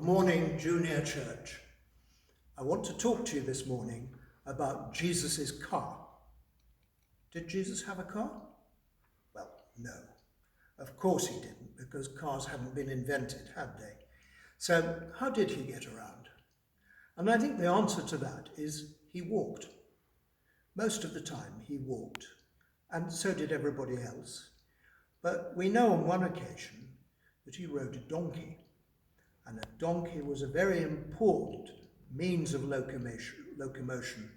Good morning, Junior Church. I want to talk to you this morning about Jesus' car. Did Jesus have a car? Well, no. Of course he didn't, because cars hadn't been invented, had they? So how did he get around? And I think the answer to that is he walked. Most of the time he walked, and so did everybody else. But we know on one occasion that he rode a donkey. And a donkey was a very important means of locomotion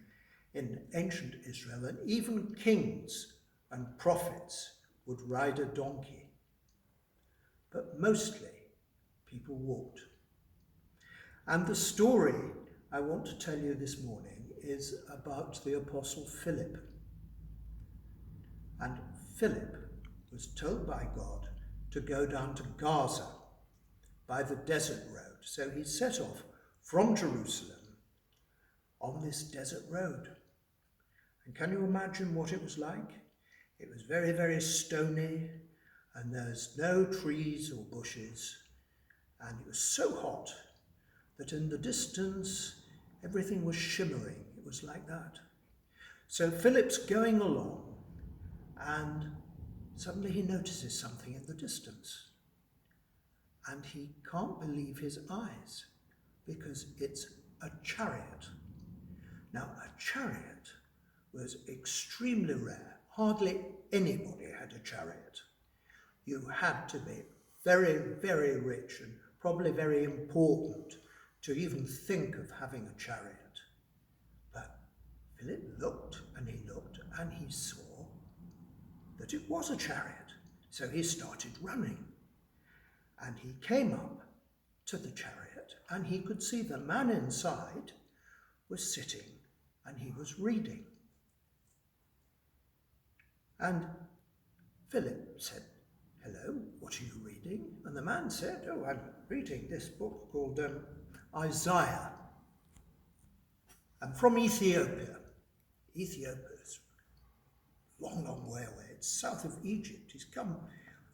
in ancient Israel, and even kings and prophets would ride a donkey. But mostly people walked. And the story I want to tell you this morning is about the Apostle Philip. And Philip was told by God to go down to Gaza by the desert road. So he set off from Jerusalem on this desert road. And can you imagine what it was like? It was very, very stony, and there's no trees or bushes, and it was so hot that in the distance everything was shimmering. It was like that. So Philip's going along, and suddenly he notices something in the distance. And he can't believe his eyes, because it's a chariot. Now, a chariot was extremely rare. Hardly anybody had a chariot. You had to be very, very rich and probably very important to even think of having a chariot. But Philip looked, and he saw that it was a chariot. So he started running. And he came up to the chariot, and he could see the man inside was sitting, and he was reading. And Philip said, "Hello, what are you reading?" And the man said, "Oh, I'm reading this book called Isaiah. I'm from Ethiopia. Ethiopia is a long, long way away. It's south of Egypt. He's come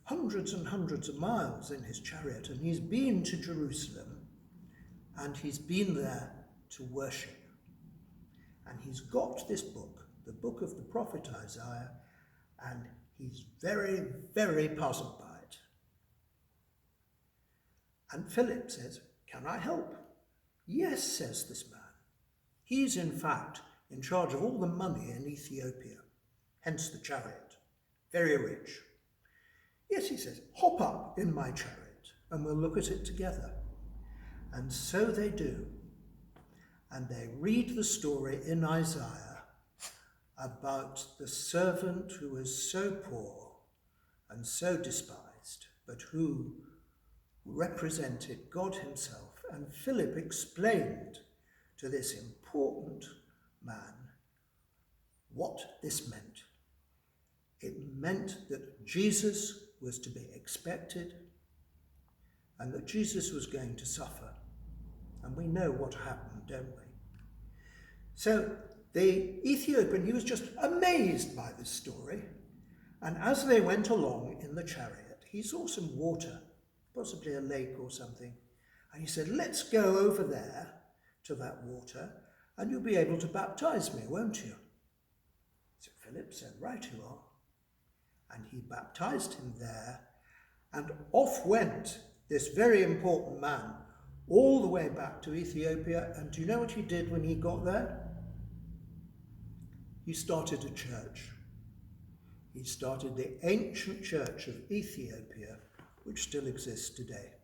hundreds and hundreds of miles in his chariot, and he's been to Jerusalem, and he's been there to worship. And he's got this book, the book of the prophet Isaiah, and he's very, very puzzled by it." And Philip says, "Can I help?" "Yes," says this man. He's in fact in charge of all the money in Ethiopia, hence the chariot, very rich. "Yes," he says, "hop up in my chariot and we'll look at it together." And so they do. And they read the story in Isaiah about the servant who was so poor and so despised, but who represented God himself. And Philip explained to this important man what this meant. It meant that Jesus was to be expected, and that Jesus was going to suffer. And we know what happened, don't we? So the Ethiopian, he was just amazed by this story. And as they went along in the chariot, he saw some water, possibly a lake or something. And he said, "Let's go over there to that water, and you'll be able to baptize me, won't you?" So Philip said, "Right you are." And he baptized him there, and off went this very important man all the way back to Ethiopia. And do you know what he did when he got there? He started a church. He started the ancient church of Ethiopia, which still exists today.